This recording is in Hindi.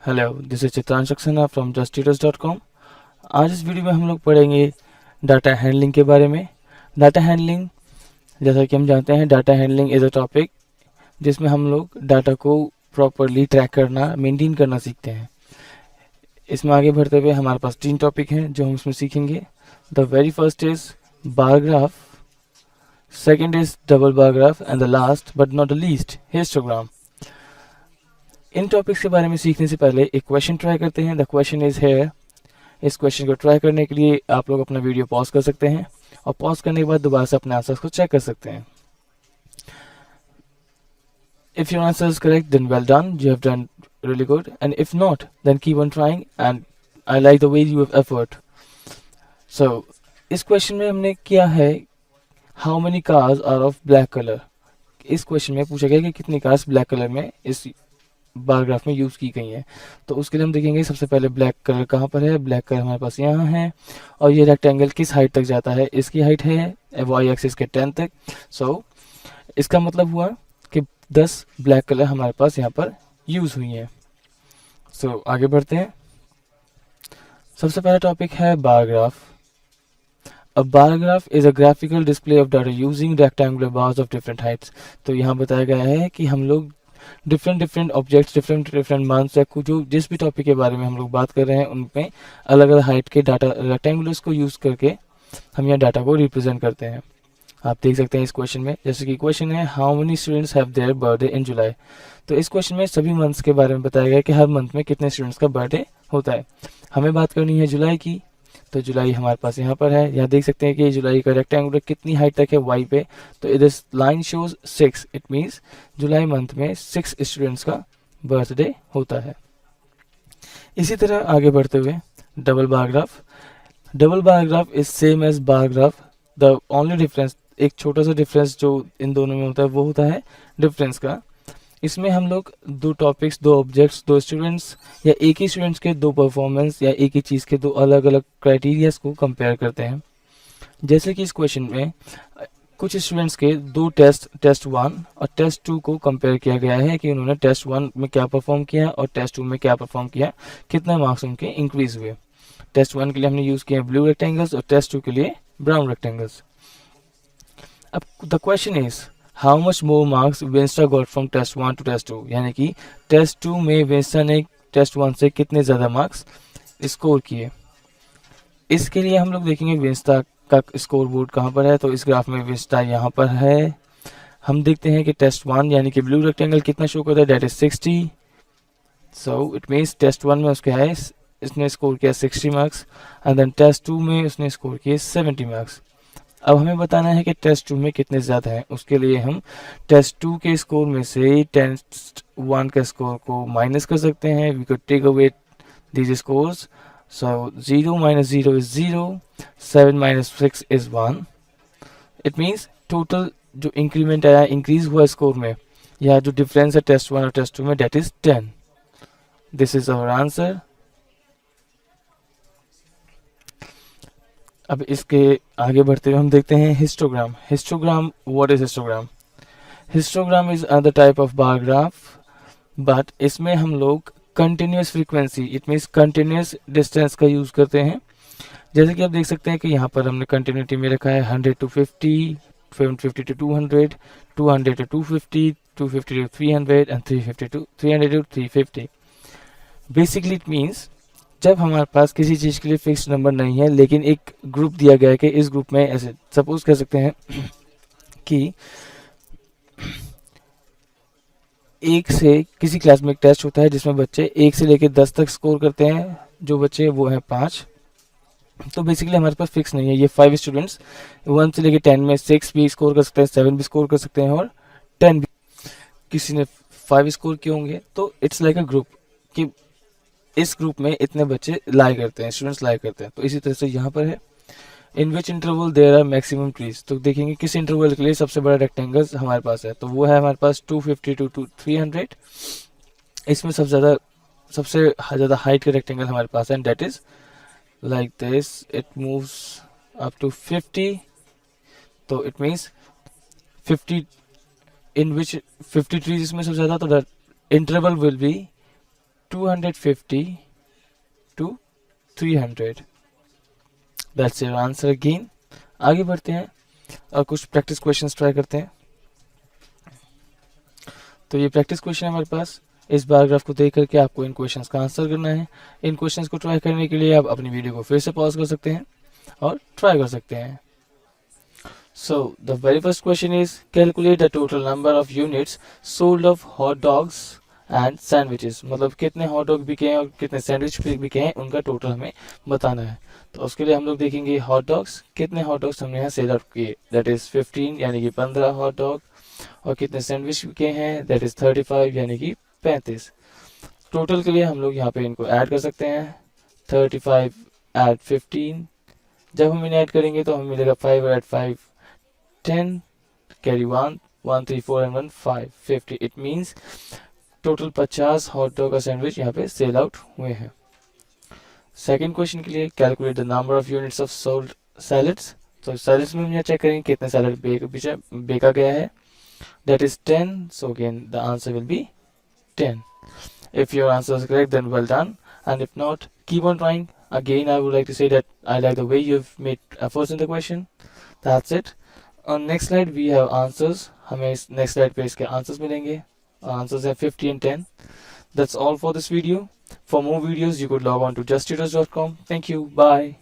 Hello, this is Chitransh Saxena from justteachers.com। आज इस वीडियो में हम लोग पढ़ेंगे डाटा हैंडलिंग के बारे में। डाटा हैंडलिंग, जैसा कि हम जानते हैं, data handling is a topic जिसमें हम लोग डाटा को प्रॉपरली ट्रैक करना, मेंटेन करना सीखते हैं। इसमें आगे बढ़ते हुए हमारे पास 3 टॉपिक हैं जो हम इसमें सीखेंगे। The very first is bar graph, second is double bar graph and the last but not the least histogram. In topics के बारे में सीखने से पहले एक क्वेश्चन ट्राई करते हैं। The question is here. इस क्वेश्चन को ट्राई करने के लिए आप लोग अपना वीडियो पॉज कर सकते हैं और पॉज करने के बाद दोबारा से अपने आंसर्स को चेक कर सकते हैं। If your answer is correct then well done, you have done really good, and if not then keep on trying, and I like the way you have effort. So इस क्वेश्चन में हमने किया है how many cars are of black color। इस क्वेश्चन में पूछा गया कि कितनी कार्स ब्लैक कलर में इस बार ग्राफ में यूज की गई हैं। तो उसके लिए हम देखेंगे सबसे पहले ब्लैक कलर कहाँ पर है। ब्लैक कलर हमारे पास यहाँ है और ये रेक्टेंगल किस हाइट तक जाता है। इसकी हाइट है वाई एक्सिस के 10 तक। सो इसका मतलब हुआ कि 10 ब्लैक कलर हमारे पास यहाँ पर यूज हुई हैं। सो आगे बढ़ते हैं। सबसे पहला टॉपिक है bar graph. A bar graph is a graphical display of data using rectangular bars of different heights। तो यहाँ बताया गया है कि हम लोग डिफरेंट ऑब्जेक्ट्स, डिफरेंट मान्स या कुछ जो जिस भी टॉपिक के बारे में हम लोग बात कर रहे हैं उनमें अलग अलग हाइट के डाटा रेक्टेंगुलर्स को यूज करके हम यहाँ डाटा को रिप्रेजेंट करते हैं। आप देख सकते हैं इस क्वेश्चन में, जैसे कि क्वेश्चन है how many students have their birthday in July. तो इस क्वेश्चन में सभी मंथ्स के बारे में बताया गया है कि हर मंथ में कितने स्टूडेंट्स का बर्थडे होता है। हमें बात करनी है जुलाई की, तो जुलाई हमारे पास यहाँ पर है। यहाँ देख सकते हैं कि जुलाई का रेक्टेंगुलर कितनी हाइट तक है वाई पे। तो इधर line shows 6, it means July month में 6 स्टूडेंट्स का बर्थडे होता है। इसी तरह आगे बढ़ते हुए double bar graph. Double bar graph is same as bar graph. The only difference, एक छोटा सा डिफरेंस जो इन दोनों में होता है वो होता है डिफरेंस का। इसमें हम लोग 2 टॉपिक्स, 2 ऑब्जेक्ट्स, 2 स्टूडेंट्स या एक ही स्टूडेंट्स के 2 परफॉर्मेंस या एक ही चीज़ के 2 अलग अलग क्राइटेरियाज को कंपेयर करते हैं। जैसे कि इस क्वेश्चन में कुछ स्टूडेंट्स के 2 टेस्ट 1 और टेस्ट 2 को कंपेयर किया गया है कि उन्होंने टेस्ट 1 में क्या परफॉर्म किया और टेस्ट 2 में क्या परफॉर्म किया, कितने मार्क्स उनके इंक्रीज हुए। टेस्ट 1 के लिए हमने यूज़ किया ब्लू रेक्टेंगल्स और टेस्ट 2 के लिए ब्राउन रेक्टेंगल्स। अब the question is how much more marks वेंस्टा got from test 1 to test 2, यानी कि टेस्ट 2 में वेंस्टा ने टेस्ट 1 से कितने ज़्यादा मार्क्स स्कोर किए। इसके लिए हम लोग देखेंगे वेंस्टा का स्कोर बोर्ड कहाँ पर है। तो इस ग्राफ में वेंस्टा यहाँ पर है। हम देखते हैं कि टेस्ट 1 यानी कि ब्लू रेक्टेंगल कितना शो करता है, that is 60। So it means test 1 में उसके है इसने स्कोर किया 60 मार्क्स एंड देन टेस्ट 2 में उसने स्कोर किए 70 मार्क्स। अब हमें बताना है कि टेस्ट 2 में कितने ज़्यादा हैं। उसके लिए हम टेस्ट 2 के स्कोर में से टेस्ट 1 के स्कोर को माइनस कर सकते हैं। We could take away these scores. So 0 minus 0 is 0, 7 minus 6 is 1। It means total जो इंक्रीमेंट आया, इंक्रीज हुआ स्कोर में, या जो डिफरेंस है टेस्ट 1 और टेस्ट 2 में, that is 10। This is our answer. अब इसके आगे बढ़ते हुए हम देखते हैं histogram. Histogram, what is histogram? Histogram is another type of bar graph, but इसमें हम लोग continuous frequency, it means continuous distance का यूज करते हैं। जैसे कि आप देख सकते हैं कि यहाँ पर हमने कंटिन्यूटी में रखा है 100 to 50, 50 to 200, 200 to 250, 250 to 300 and 350 to 300 to 350। Basically it means जब हमारे पास किसी चीज़ के लिए फिक्स नंबर नहीं है लेकिन एक ग्रुप दिया गया है कि इस ग्रुप में ऐसे सपोज कर सकते हैं कि एक से किसी क्लास में एक टेस्ट होता है जिसमें बच्चे 1 से लेकर 10 तक स्कोर करते हैं। जो बच्चे वो हैं 5। तो बेसिकली हमारे पास फिक्स नहीं है। ये 5 स्टूडेंट्स 1 से लेकर 10 में 6 भी स्कोर कर सकते हैं, 7 भी स्कोर कर सकते हैं और 10 भी। किसी ने 5 स्कोर किए होंगे तो इट्स लाइक अ ग्रुप कि इस ग्रुप में इतने बच्चे लाई करते हैं, स्टूडेंट्स लाई करते हैं। तो इसी तरह से यहाँ पर है in which interval there are maximum trees. तो देखेंगे किस इंटरवल के लिए सबसे बड़ा रेक्टेंगल हमारे पास है। तो वो है हमारे पास 250 to 300। इसमें सबसे ज़्यादा हाइट का रेक्टेंगल हमारे पास है, that is like this. It moves up to 50। तो it means 50 in which 50 trees इसमें सबसे ज़्यादा। तो that interval will be 250 to 300. That's your answer again. आगे बढ़ते हैं और कुछ प्रैक्टिस क्वेश्चंस ट्राई करते हैं. तो ये प्रैक्टिस क्वेश्चन है हमारे पास. इस पैराग्राफ को देख करके आपको इन क्वेश्चंस का आंसर करना है. इन क्वेश्चंस को ट्राई करने के लिए आप अपनी वीडियो को फिर से पॉज कर सकते हैं और ट्राई कर सकते हैं. So the very first question is, calculate the total number of units sold of hot dogs and sandwiches. मतलब कितने हॉट डॉग बिके हैं और कितने सैंडविच बिके हैं उनका टोटल हमें बताना है. तो उसके लिए हम लोग देखेंगे हॉट डॉग्स, कितने हॉट डॉग्स हमने यहाँ सेल आउट किए, दैट इज 15 यानी कि 15 हॉट डॉग. और कितने सैंडविच बिके हैं, दैट इज 35 यानी कि 35. टोटल के लिए हम लोग यहाँ पे इनको ऐड कर सकते हैं. 35 एट 15. जब हम इन्हें ऐड करेंगे तो हमें मिलेगा 5 eight 5 10, carry 1 1 3 4 and 1 5 50. It means total 50 hot dog का सैंडविच यहाँ पे सेल आउट हुए हैं. सेकंड क्वेश्चन के लिए, calculate the number of units of sold salads. तो सैलड्स में हम यहाँ चेक करेंगे कितने सैलड बेका गया है, that is 10. So again the answer will be 10. If your answer is correct, then well done, and if not, keep on trying. Again, I would like to say that I like the way you've made efforts in the question. That's it. On next slide we have answers. हमें इस next slide पे इसके answers मिलेंगे. Answers हैं 50 and 10. That's all for this video. For more videos you could log on to justtutors.com. Thank you. Bye.